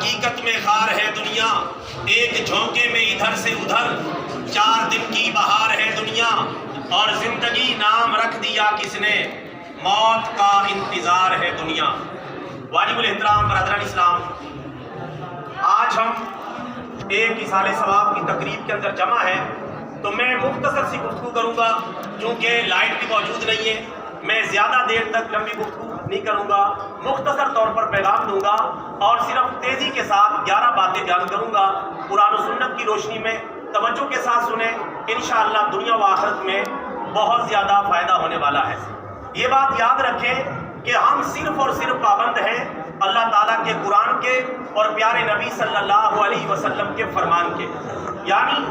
حقیقت میں خار ہے دنیا، ایک جھونکے میں ادھر سے ادھر، 4 دن کی بہار ہے دنیا، اور زندگی نام رکھ دیا کس نے، موت کا انتظار ہے دنیا۔ واجب الاحترام برادران اسلام، آج ہم ایک ایصال ثواب کی تقریب کے اندر جمع ہے، تو میں مختصر سی گفتگو کروں گا، چونکہ لائٹ بھی موجود نہیں ہے، میں زیادہ دیر تک لمبی گفتگو نہیں کروں گا، مختصر طور پر پیغام دوں گا اور صرف تیزی کے ساتھ 11 باتیں بیان کروں گا۔ قرآن و سنت کی روشنی میں توجہ کے ساتھ سنیں، انشاءاللہ دنیا و آخرت میں بہت زیادہ فائدہ ہونے والا ہے۔ یہ بات یاد رکھیں کہ ہم صرف اور صرف پابند ہیں اللہ تعالیٰ کے قرآن کے اور پیارے نبی صلی اللہ علیہ وسلم کے فرمان کے، یعنی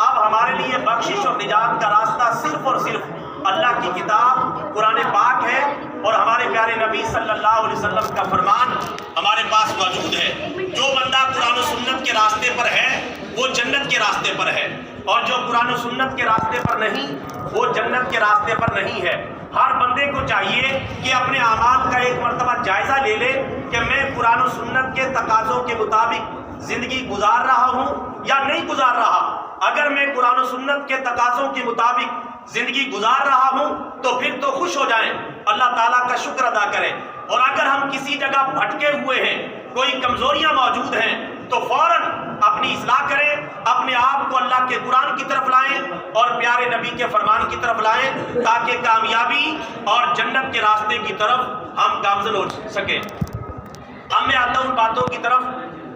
اب ہمارے لیے بخشش اور نجات کا راستہ صرف اور صرف اللہ کی کتاب قرآن پاک ہے اور ہمارے پیارے نبی صلی اللہ علیہ وسلم کا فرمان ہمارے پاس موجود ہے۔ جو بندہ قرآن و سنت کے راستے پر ہے وہ جنت کے راستے پر ہے، اور جو قرآن و سنت کے راستے پر نہیں وہ جنت کے راستے پر نہیں ہے۔ ہر بندے کو چاہیے کہ اپنے اعمال کا ایک مرتبہ جائزہ لے لے کہ میں قرآن و سنت کے تقاضوں کے مطابق زندگی گزار رہا ہوں یا نہیں گزار رہا۔ اگر میں قرآن و سنت کے تقاضوں کے مطابق زندگی گزار رہا ہوں تو پھر تو خوش ہو جائیں، اللہ تعالیٰ کا شکر ادا کریں، اور اگر ہم کسی جگہ بھٹکے ہوئے ہیں، کوئی کمزوریاں موجود ہیں، تو فوراً اپنی اصلاح کریں، اپنے آپ کو اللہ کے قرآن کی طرف لائیں اور پیارے نبی کے فرمان کی طرف لائیں، تاکہ کامیابی اور جنت کے راستے کی طرف ہم گامزن ہو سکیں۔ اب میں آتا ہوں باتوں کی طرف۔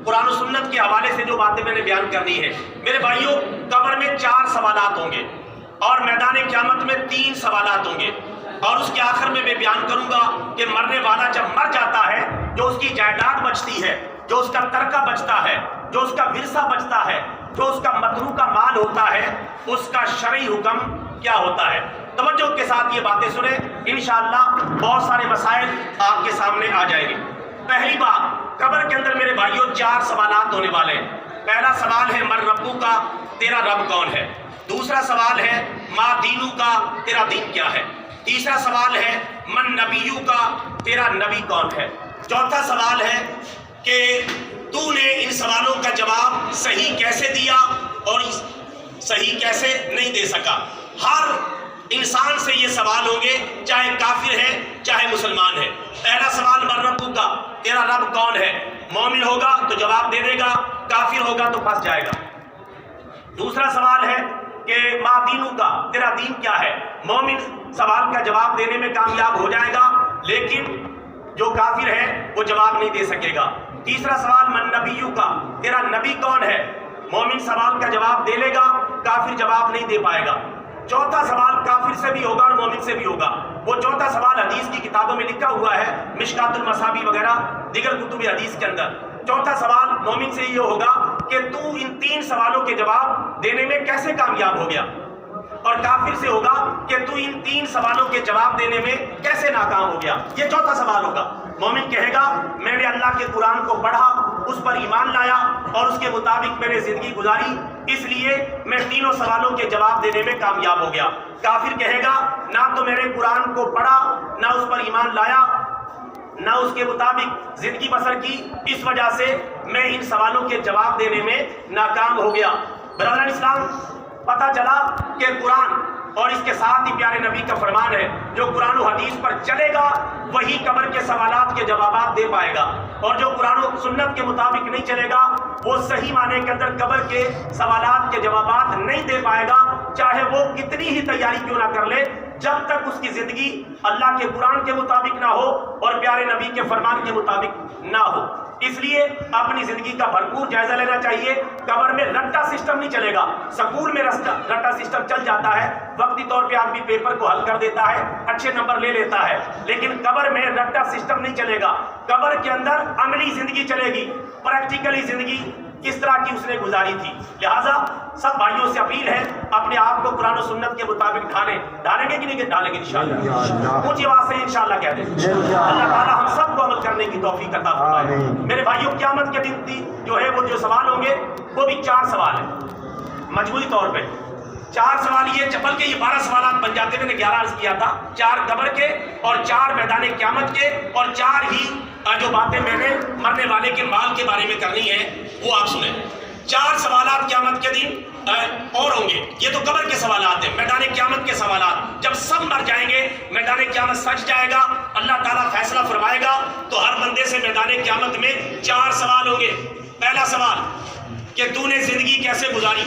قرآن و سنت کے حوالے سے جو باتیں میں نے بیان کرنی ہے، میرے بھائیوں، قبر میں 4 سوالات ہوں گے اور میدان قیامت میں 3 سوالات ہوں گے، اور اس کے آخر میں بیان کروں گا کہ مرنے والا جب مر جاتا ہے، جو اس کی جائیداد بچتی ہے، جو اس کا ترکہ بچتا ہے، جو اس کا ورثہ بچتا ہے، جو اس کا متروکہ مال ہوتا ہے، اس کا شرعی حکم کیا ہوتا ہے۔ توجہ کے ساتھ یہ باتیں سنیں، انشاءاللہ بہت سارے مسائل آپ کے سامنے آ جائیں گے۔ پہلی بات، قبر کے اندر میرے بھائیوں 4 سوالات ہونے والے ہیں۔ پہلا سوال ہے من ربو کا، تیرا رب کون ہے؟ دوسرا سوال ہے ما دینو کا، تیرا دین کیا ہے؟ تیسرا سوال ہے من نبیو کا، تیرا نبی کون ہے؟ چوتھا سوال ہے کہ تو نے ان سوالوں کا جواب صحیح کیسے دیا اور صحیح کیسے نہیں دے سکا۔ ہر انسان سے یہ سوال ہوں گے، چاہے کافر ہے چاہے مسلمان ہے۔ پہلا سوال من ربو کا، تیرا رب کون ہے؟ مومن ہوگا تو جواب دے دے گا، کافر ہوگا تو پھنس جائے گا۔ دوسرا سوال ہے کہ ما دینو کا، تیرا دین کیا ہے؟ مومن سوال کا جواب دینے میں کامیاب ہو جائے گا، لیکن جو کافر ہے وہ جواب نہیں دے سکے گا۔ تیسرا سوال من نبیو کا، تیرا نبی کون ہے؟ مومن سوال کا جواب دے لے گا، کافر جواب نہیں دے پائے گا۔ چوتھا سوال کافر سے بھی ہوگا اور مومن سے بھی ہوگا۔ وہ چوتھا سوال حدیث کی کتابوں میں لکھا ہوا ہے، مشکات المصابیح وغیرہ دیگر کتب حدیث کے اندر۔ چوتھا سوال مومن سے یہ ہوگا کہ تو ان 3 سوالوں کے جواب دینے میں کیسے کامیاب ہو گیا، اور کافر سے ہوگا کہ تو ان 3 سوالوں کے جواب دینے میں کیسے ناکام ہو گیا۔ یہ چوتھا سوال ہوگا۔ مومن کہے گا میں نے اللہ کے قرآن کو پڑھا، اس پر ایمان لایا اور اس کے مطابق میں نے زندگی گزاری، اس لیے میں 3 سوالوں کے جواب دینے میں کامیاب ہو گیا۔ کافر کہے گا نہ تو میں نے قرآن کو پڑھا، نہ اس پر ایمان لایا، نہ اس کے مطابق زندگی بسر کی، اس وجہ سے میں ان سوالوں کے جواب دینے میں ناکام ہو گیا۔ برادران اسلام، پتہ چلا کہ قرآن اور اس کے ساتھ ہی پیارے نبی کا فرمان ہے، جو قرآن و حدیث پر چلے گا وہی قبر کے سوالات کے جوابات دے پائے گا، اور جو قرآن و سنت کے مطابق نہیں چلے گا وہ صحیح معنی کے اندر قبر کے سوالات کے جوابات نہیں دے پائے گا، چاہے وہ کتنی ہی تیاری کیوں نہ کر لے، جب تک اس کی زندگی اللہ کے قرآن کے مطابق نہ ہو اور پیارے نبی کے فرمان کے مطابق نہ ہو۔ اس لیے اپنی زندگی کا بھرپور جائزہ لینا چاہیے۔ قبر میں رٹا سسٹم نہیں چلے گا۔ سکول میں رٹا سسٹم چل جاتا ہے، وقتی طور پہ آدمی پیپر کو حل کر دیتا ہے، اچھے نمبر لے لیتا ہے، لیکن قبر میں رٹا سسٹم نہیں چلے گا۔ قبر کے اندر عملی زندگی چلے گی، پریکٹیکلی زندگی کس طرح کی اس نے گزاری تھی۔ لہٰذا سب بھائیوں سے اپیل ہے اپنے آپ کو قرآن و سنت کے مطابق ڈالیں گے کہ نہیں ڈالیں گے؟ انشاءاللہ اونچی آواز سے انشاءاللہ کہہ دیں۔ اللہ تعالیٰ ہم سب کو عمل کرنے کی توفیق عطا فرمائے۔ میرے بھائیوں، قیامت کے دن جو ہے وہ جو سوال ہوں گے وہ بھی 4 سوال ہیں مجموعی طور پہ۔ 4 سوال یہ بلکہ یہ 12 سوالات بن جاتے ہیں. میں نے 11 عرض کیا تھا. 4 قبر کے اور 4 میدان قیامت کے اور 4 ہی جو باتیں میں نے مرنے والے کے مال کے بارے میں کرنی ہے وہ آپ سنیں. 4 سوالات قیامت کے دن اور ہوں گے. یہ تو قبر کے سوالات ہیں. میدان قیامت کے سوالات جب سب مر جائیں گے, میدان قیامت سج جائے گا, اللہ تعالیٰ فیصلہ فرمائے گا, تو ہر بندے سے میدان قیامت میں 4 سوال ہوں گے. پہلا سوال کہ تو نے زندگی کیسے گزاری,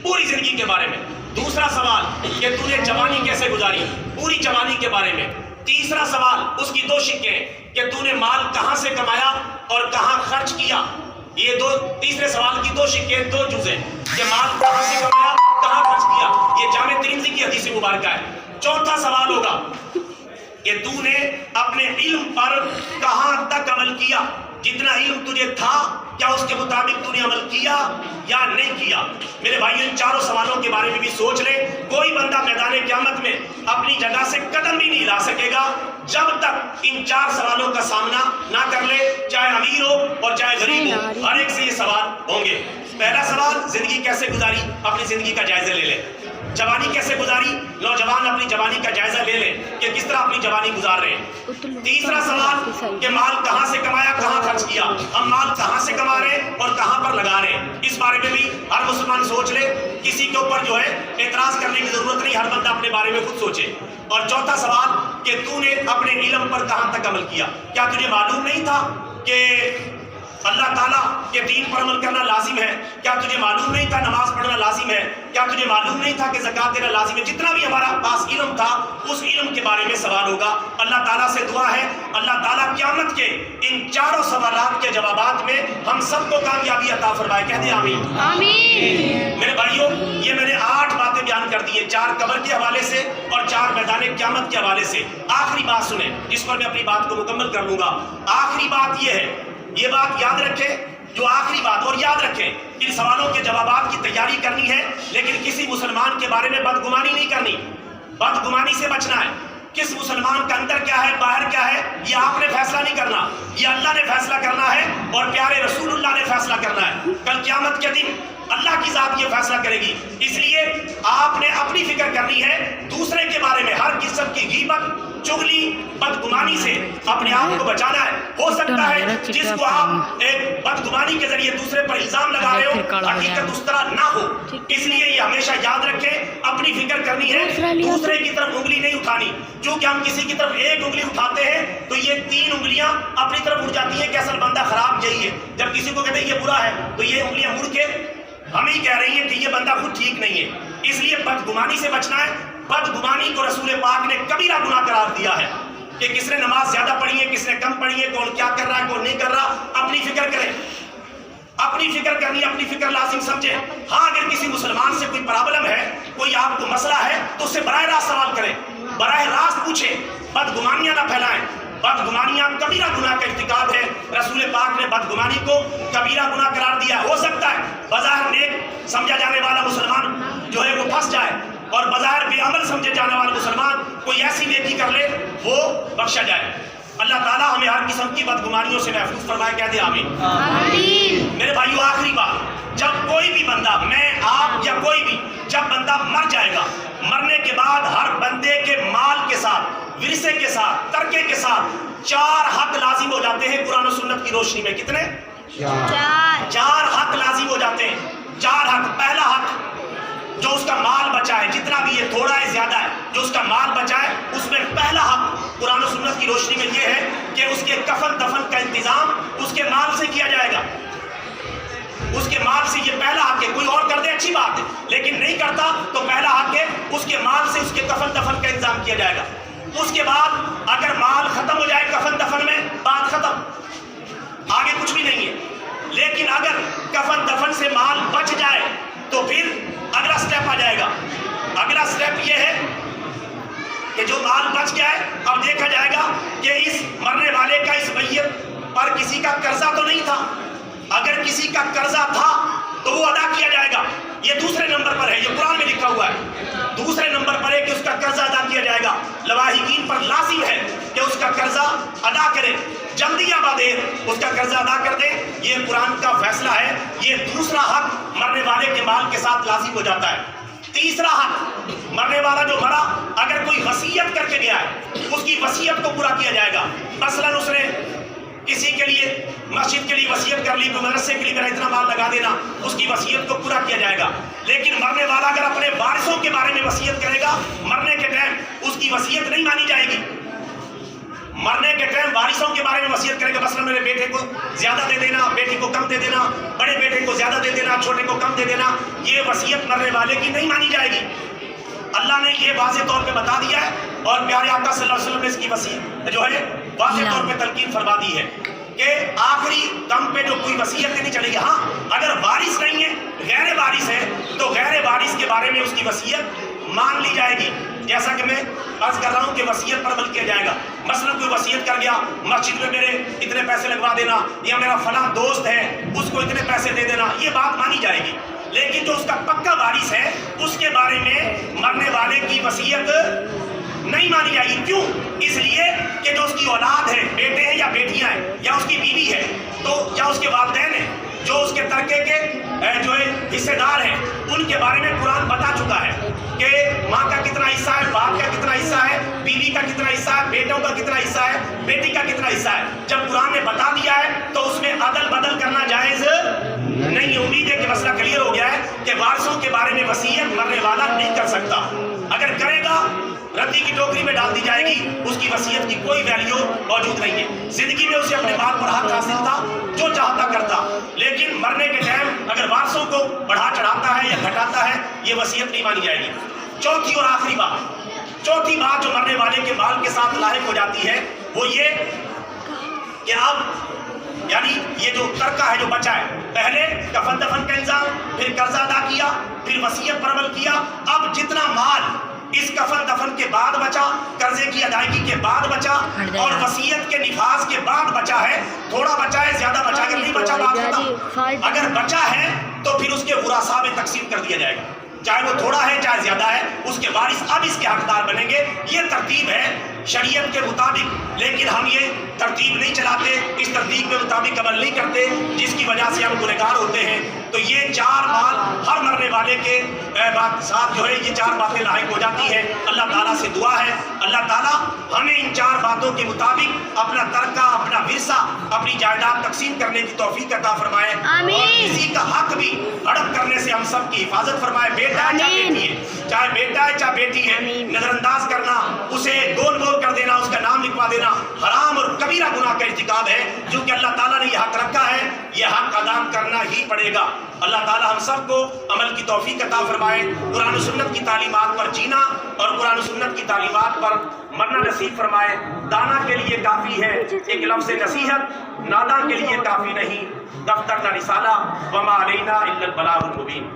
پوری زندگی کے بارے میں. دوسرا سوال کہ تو نے جوانی کیسے گزاری, پوری جوانی کے بارے میں. تیسرا سوال اس کی 2 شقیں کہ تو نے مال کہاں سے کمایا اور کہاں خرچ کیا. یہ تیسرے سوال کی 2 شقیں 2 جزء کہ مال کہاں سے کمایا کہاں خرچ کیا. یہ جامع ترمذی کی حدیث مبارکہ ہے. چوتھا سوال ہوگا کہ تو نے اپنے علم پر کہاں تک عمل کیا, جتنا علم تجھے تھا کیا اس کے مطابق تو نے عمل کیا یا نہیں کیا. میرے بھائیو ان 4 سوالوں کے بارے میں بھی سوچ لے. کوئی بندہ میدان قیامت میں اپنی جگہ سے قدم بھی نہیں لا سکے گا جب تک ان 4 سوالوں کا سامنا نہ کر لے, چاہے امیر ہو اور چاہے غریب ہو, ہر ایک سے یہ سوال ہوں گے. پہلا سوال زندگی کیسے گزاری, اپنی زندگی کا جائزہ لے لے. جوانی کیسے گزاری, نوجوان اپنی جوانی کا جائزہ لے لیں کہ کس طرح اپنی جوانی گزار رہے ہیں. تیسرا سوال کہ مال کہاں سے کمایا کہاں خرچ کیا, ہم مال کہاں سے کما رہے ہیں اور کہاں پر لگا رہے ہیں. اس بارے میں بھی ہر مسلمان سوچ لے, کسی کے اوپر جو ہے اعتراض کرنے کی ضرورت نہیں, ہر بندہ اپنے بارے میں خود سوچے. اور چوتھا سوال کہ تو نے اپنے علم پر کہاں تک عمل کیا. کیا تجھے معلوم نہیں تھا کہ اللہ تعالیٰ کے دین پر عمل کرنا لازم ہے؟ کیا تجھے معلوم نہیں تھا نماز پڑھنا لازم ہے؟ کیا تجھے معلوم نہیں تھا کہ زکوٰۃ دینا لازم ہے؟ جتنا بھی ہمارا پاس علم تھا اس علم کے بارے میں سوال ہوگا. اللہ تعالیٰ سے دعا ہے اللہ تعالیٰ قیامت کے ان 4 سوالات کے جوابات میں ہم سب کو کامیابی عطا فرمائے. کہہ دیں آمین. آمین. میرے بھائیوں یہ میں نے 8 باتیں بیان کر دی ہیں, 4 قبر کے حوالے سے اور 4 میدان قیامت کے حوالے سے. آخری بات سنیں جس پر میں اپنی بات کو مکمل کر لوں گا. آخری بات یہ ہے, یہ بات یاد رکھیں, جو آخری بات, اور یاد رکھیں ان سوالوں کے جوابات کی تیاری کرنی ہے لیکن کسی مسلمان کے بارے میں بدگمانی نہیں کرنی, بدگمانی سے بچنا ہے. کس مسلمان کا اندر کیا ہے باہر کیا ہے یہ آپ نے فیصلہ نہیں کرنا, یہ اللہ نے فیصلہ کرنا ہے اور پیارے رسول اللہ نے فیصلہ کرنا ہے. کل قیامت کے دن اللہ کی ذات یہ فیصلہ کرے گی. اس لیے آپ نے اپنی فکر کرنی ہے, دوسرے کے بارے میں ہر قسم کی غیبت, چغلی, بدگمانی سے اپنے آپ کو بچانا ہے. ہو سکتا ہے جس کو آپ ایک بدگمانی کے ذریعے دوسرے پر الزام لگا رہے ہو حقیقت اس طرح نہ ہو. اس لیے یہ ہمیشہ یاد رکھیں اپنی فکر کرنی ہے, دوسرے کی طرف انگلی نہیں اٹھانی. چونکہ ہم کسی کی طرف ایک انگلی اٹھاتے ہیں تو یہ 3 انگلیاں اپنی طرف اٹھ جاتی ہیں کہ اصل بندہ خراب یہی ہے. جب کسی کو کہتے ہیں یہ برا ہے تو یہ انگلیاں مڑ کے ہم ہی کہہ رہی ہیں کہ یہ بندہ خود ٹھیک نہیں ہے. اس لیے بدگمانی سے بچنا ہے. بدگمانی کو رسول پاک نے کبیرہ گناہ قرار دیا ہے کہ کس نے نماز زیادہ پڑھی ہے کس نے کم پڑھی ہے, کون کیا کر رہا ہے کون نہیں کر رہا. اپنی فکر کریں, اپنی فکر کرنی, اپنی فکر لازم سمجھیں. ہاں اگر کسی مسلمان سے کوئی پرابلم ہے, کوئی آپ کو مسئلہ ہے تو اس سے براہ راست سوال کریں, براہ راست پوچھیں, بدگمانیاں نہ پھیلائیں. بدگمانیاں کبیرہ گناہ کا ارتکاب ہے. رسول پاک نے بدگمانی کو کبیرہ گناہ قرار دیا. ہو سکتا ہے بظاہر نیک سمجھا جانے والا مسلمان جو ہے وہ پھنس جائے اور بظاہر بے عمل سمجھے جانے والا مسلمان کوئی ایسی نیکی کر لے وہ بخشا جائے. اللہ تعالیٰ ہمیں ہر قسم کی بدگمانیوں سے محفوظ فرمائے. کہہ دے آمین. آمین. میرے بھائیو آخری بات, جب کوئی بھی بندہ, میں آپ یا کوئی بھی, جب بندہ مر جائے گا, مرنے کے بعد ہر بندے کے مال کے ساتھ, ورثے کے ساتھ, ترکے کے ساتھ 4 حق لازم ہو جاتے ہیں قرآن و سنت کی روشنی میں. کتنے؟ 4 حق لازم ہو جاتے ہیں. 4 حق. پہلا حق جو اس کا مال بچا ہے, جتنا بھی یہ تھوڑا ہے زیادہ ہے, جو اس کا مال بچا ہے اس میں پہلا حق قرآن و سنت کی روشنی میں یہ ہے کہ اس کے کفن دفن کا انتظام اس کے مال سے کیا جائے گا. اس کے مال سے یہ پہلا حق ہے. کوئی اور کر دے اچھی بات ہے لیکن نہیں کرتا تو پہلا حق ہے اس کے مال سے اس کے کفن دفن کا انتظام کیا جائے گا. اس کے بعد اگر مال ختم ہو جائے کفن دفن میں, بات ختم, آگے کچھ بھی نہیں ہے. لیکن اگر کفن دفن سے مال بچ جائے تو پھر اگلا سٹیپ آ جائے گا. اگلا سٹیپ یہ ہے کہ جو مال بچ گیا ہے اب دیکھا جائے گا کہ اس مرنے والے کا اس میت پر کسی کا قرضہ تو نہیں تھا. اگر کسی کا قرضہ تھا تو وہ ادا کیا جائے گا. یہ دوسرے نمبر پر ہے, یہ قرآن میں لکھا ہوا ہے. دوسرے نمبر پر ہے کہ اس کا قرضہ ادا کیا جائے گا. لواحقین پر لازم ہے کہ اس کا قرضہ ادا کرے, جلدی یا بدیر اس کا قرضہ ادا کر دے. یہ قرآن کا فیصلہ ہے. یہ دوسرا حق مرنے والے کے مال کے ساتھ لازم ہو جاتا ہے. تیسرا حق، مرنے والا جو مرا اگر کوئی وصیت کر کے گیا ہے اس کی وصیت کو پورا کیا جائے گا. مثلاً اس نے کسی کے لیے مسجد کے لیے وصیت کر لی، کوئی مدرسے کے لیے میرا اتنا مال لگا دینا، اس کی وصیت کو پورا کیا جائے گا. لیکن مرنے والا اگر اپنے وارثوں کے بارے میں وصیت کرے گا، مرنے کے ٹائم اس کی وصیت نہیں مانی جائے گی. مرنے کے ٹائم وارثوں کے بارے میں وصیت کرے گا، مثلا میرے بیٹے کو زیادہ دے دینا، بیٹی کو کم دے دینا، بڑے بیٹے کو زیادہ دے دینا، چھوٹے کو کم دے دینا، یہ وصیت مرنے والے کی نہیں مانی جائے گی. اللہ نے یہ واضح طور پہ بتا دیا ہے اور پیارے آقا صلی اللہ علیہ وسلم نے اس کی وصیت جو ہے واضح طور پہ تلقین فرما دی ہے کہ آخری دم پہ جو کوئی وصیت نہیں چلے گی. ہاں اگر وارث نہیں ہے، غیر وارث ہے، تو غیر وارث کے بارے میں اس کی وصیت مان لی جائے گی. جیسا کہ میں عرض کر رہا ہوں کہ وصیت پر عمل کیا جائے گا. مثلا کوئی وصیت کر گیا مسجد میں میرے اتنے پیسے لگوا دینا، یا میرا فلاں دوست ہے اس کو اتنے پیسے دے دینا، یہ بات مانی جائے گی. لیکن جو اس کا پکا وارث ہے اس کے بارے میں مرنے والے کی وصیت نہیں مانی جائے گی. کیوں؟ اس لیے کہ جو اس کی اولاد ہے، بیٹے ہیں یا بیٹیاں ہیں، یا اس کی بیوی ہے، تو یا اس کے والدین ہیں جو اس کے ترکے کے جو ہے حصے دار ہیں، ان کے بارے میں قرآن بتا چکا ہے کہ ماں کا کتنا حصہ ہے، باپ کا کتنا حصہ ہے، بیوی کا کتنا حصہ ہے، بیٹوں کا کتنا حصہ ہے، بیٹی کا کتنا حصہ ہے. جب قرآن نے بتا دیا ہے تو اس میں عدل بدل کرنا جائز نہیں. امید ہے کہ مسئلہ کلیئر ہو گیا ہے کہ وارثوں کے بارے میں وصیت مرنے والا نہیں کر سکتا. اگر کرے گا ردی کی ٹوکری میں ڈال دی جائے گی، اس کی وصیت کی کوئی ویلیو موجود نہیں ہے. زندگی میں اسے اپنے مال پر حق حاصل تھا، جو چاہتا کرتا، لیکن مرنے کے ٹائم اگر وارثوں کو بڑھا چڑھاتا ہے یا گھٹاتا ہے، یہ وصیت نہیں مانی جائے گی. چوتھی اور آخری بات جو مرنے والے کے مال کے ساتھ لاحق ہو جاتی ہے وہ یہ کہ اب یعنی یہ جو ترکہ ہے، جو بچا ہے، پہلے کفن دفن کا انتظام، پھر قرضہ ادا کیا، پھر وصیت پر عمل کیا. اب جتنا مال اس کفن دفن کے بعد بچا، قرضے کی ادائیگی کے بعد بچا اور وصیت کے نفاذ کے بعد بچا ہے، تھوڑا بچا ہے، زیادہ بچا، اگر نہیں بچا بات ختم. اگر بچا ہے تو پھر اس کے ورثاء میں تقسیم کر دیا جائے گا، چاہے وہ تھوڑا ہے چاہے زیادہ ہے، اس کے وارث اب اس کے حقدار بنیں گے. یہ ترتیب ہے شریعت کے مطابق، لیکن ہم یہ ترتیب نہیں چلاتے، اس ترتیب کے مطابق عمل نہیں کرتے، جس کی وجہ سے ہم گنہگار ہوتے ہیں. تو یہ چار مال ہر مرنے والے کے ساتھ جو ہے یہ چار باتیں لاحق ہو جاتی ہیں. اللہ تعالیٰ سے دعا ہے اللہ تعالیٰ ہمیں ان چار باتوں کے مطابق اپنا ترکہ، اپنا ورثہ، اپنی جائیداد تقسیم کرنے کی توفیق عطا فرمائے، اور کسی کا حق بھی ہڑپ کرنے سے ہم سب کی حفاظت فرمائے. بیٹا ہے چاہے بیٹی ہے، چاہے بیٹا ہے چاہے بیٹی ہے، نظر انداز کرنا، اسے گول مول کر دینا، اس کا نام لکھوا دینا حرام اور کبیرہ گناہ کا ارتکاب ہے. جو کہ اللہ تعالیٰ نے یہ حق رکھا ہے، یہ حق ادا کرنا ہی پڑے گا. اللہ تعالیٰ ہم سب کو عمل کی توفیق عطا فرمائے، قرآن و سنت کی تعلیمات پر جینا اور قرآن و سنت کی تعلیمات پر مرنا نصیب فرمائے. دانا کے لیے کافی ہے ایک لفظ نصیحت، ناداں کے لیے کافی نہیں. دفتر نہ رسالہ، وما علینا الا البلاغ المبین.